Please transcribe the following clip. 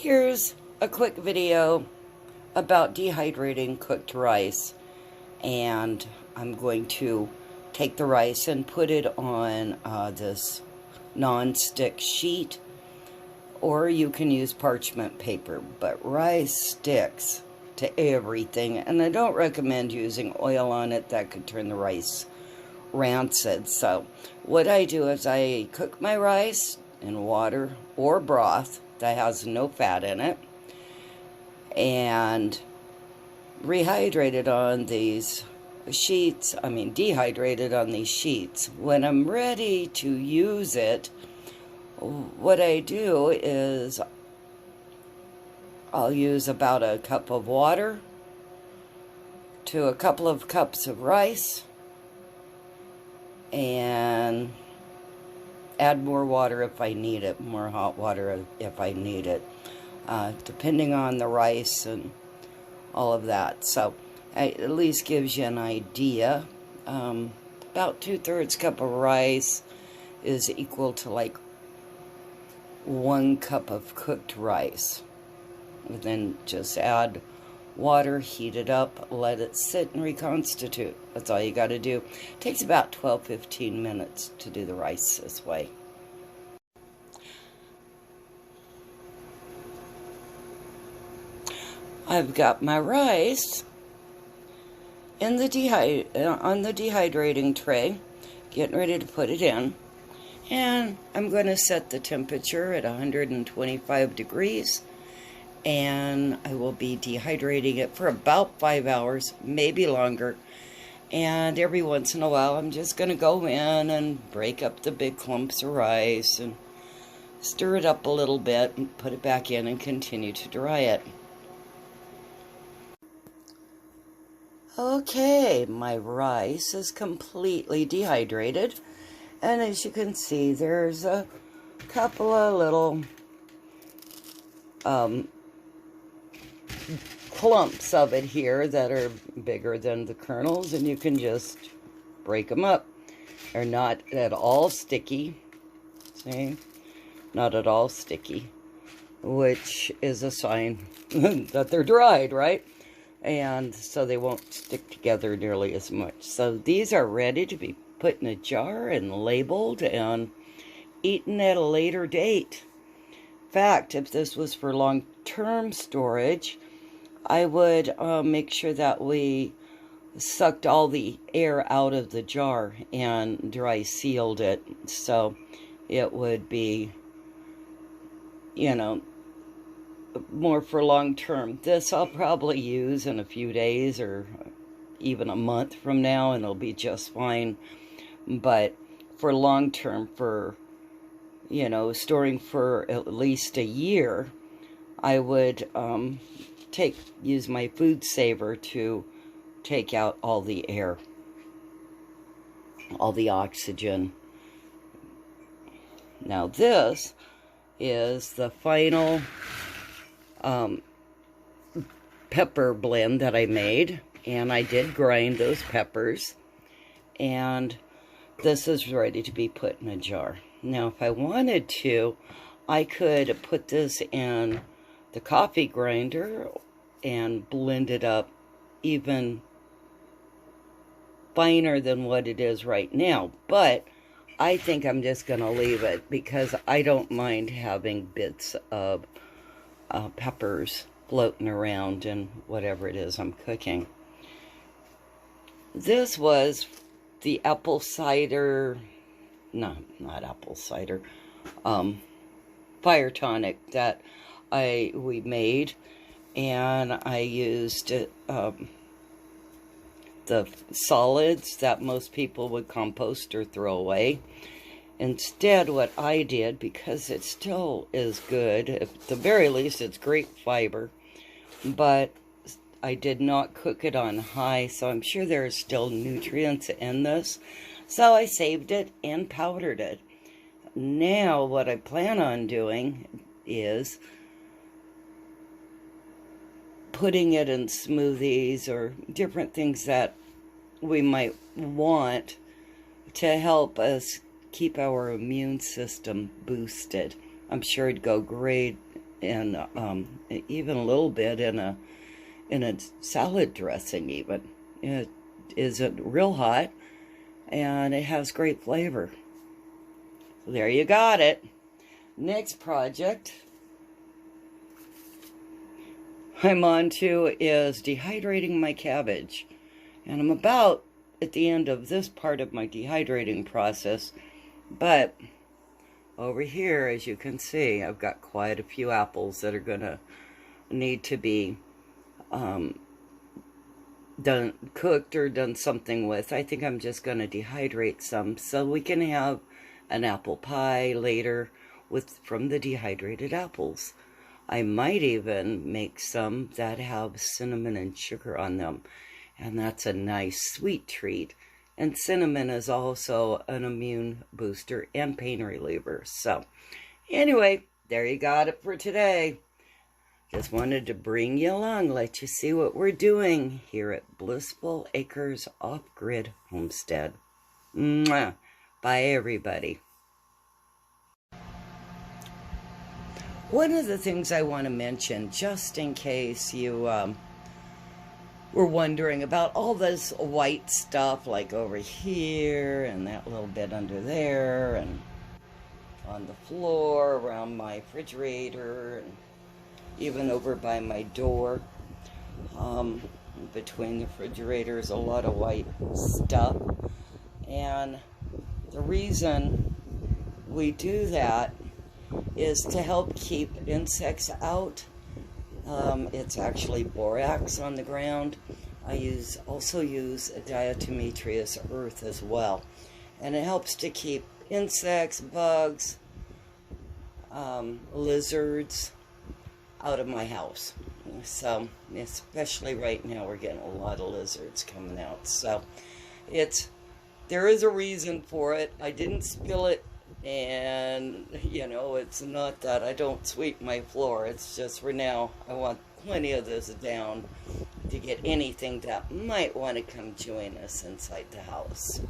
Here's a quick video about dehydrating cooked rice, and I'm going to take the rice and put it on this non-stick sheet, or you can use parchment paper, but rice sticks to everything, and I don't recommend using oil on it. That could turn the rice rancid. So what I do is I cook my rice in water or broth that has no fat in it and rehydrate it on these sheets. Dehydrate it on these sheets. When I'm ready to use it, what I do is I'll use about a cup of water to a couple of cups of rice and add more water if I need it, more hot water if I need it, depending on the rice and all of that. So it at least gives you an idea. About 2/3 cup of rice is equal to like 1 cup of cooked rice. And then just add water, heat it up, let it sit and reconstitute. That's all you got to do. It takes about 12-15 minutes to do the rice this way. I've got my rice in the on the dehydrating tray, getting ready to put it in, and I'm going to set the temperature at 125 degrees. And I will be dehydrating it for about 5 hours, maybe longer. And every once in a while, I'm just going to go in and break up the big clumps of rice and stir it up a little bit and put it back in and continue to dry it. Okay, my rice is completely dehydrated. And as you can see, there's a couple of little clumps of it here that are bigger than the kernels, and you can just break them up. They're not at all sticky. See? Not at all sticky, which is a sign that they're dried, right? And so they won't stick together nearly as much. So these are ready to be put in a jar and labeled and eaten at a later date. In fact, if this was for long-term storage, I would make sure that we sucked all the air out of the jar and dry sealed it, so it would be, more for long-term. This I'll probably use in a few days or even a month from now, and it'll be just fine. But for long-term, for storing for at least a year, I would use my food saver to take out all the air, all the oxygen. Now this is the final pepper blend that I made, and I did grind those peppers, and this is ready to be put in a jar. Now, if I wanted to, I could put this in the coffee grinder and blend it up even finer than what it is right now. But I think I'm just going to leave it because I don't mind having bits of peppers floating around in whatever it is I'm cooking. This was the apple cider... No, not apple cider. Fire tonic that we made, and I used the solids that most people would compost or throw away. Instead, what I did, because it still is good, at the very least it's great fiber, but I did not cook it on high, so I'm sure there are still nutrients in this. So I saved it and powdered it. Now what I plan on doing is putting it in smoothies or different things that we might want to help us keep our immune system boosted. I'm sure it'd go great and even a little bit in a salad dressing even. It isn't real hot, and it has great flavor. So there you got it. Next project I'm on to is dehydrating my cabbage. And I'm about at the end of this part of my dehydrating process, but over here, as you can see, I've got quite a few apples that are going to need to be cooked or done something with. I think I'm just going to dehydrate some so we can have an apple pie later from the dehydrated apples. I might even make some that have cinnamon and sugar on them, and that's a nice sweet treat. And cinnamon is also an immune booster and pain reliever. So anyway, there you got it for today. Just wanted to bring you along, let you see what we're doing here at Blissful Acres Off-Grid Homestead. Mwah. Bye, everybody. One of the things I want to mention, just in case you were wondering about all this white stuff, like over here and that little bit under there and on the floor around my refrigerator and even over by my door. Between the refrigerators, a lot of white stuff. And the reason we do that is to help keep insects out. It's actually borax on the ground. I also use diatomaceous earth as well. And it helps to keep insects, bugs, lizards out of my house. So, especially right now, we're getting a lot of lizards coming out. So, there is a reason for it. I didn't spill it, and, you know, it's not that I don't sweep my floor. It's just for now, I want plenty of this down to get anything that might want to come join us inside the house.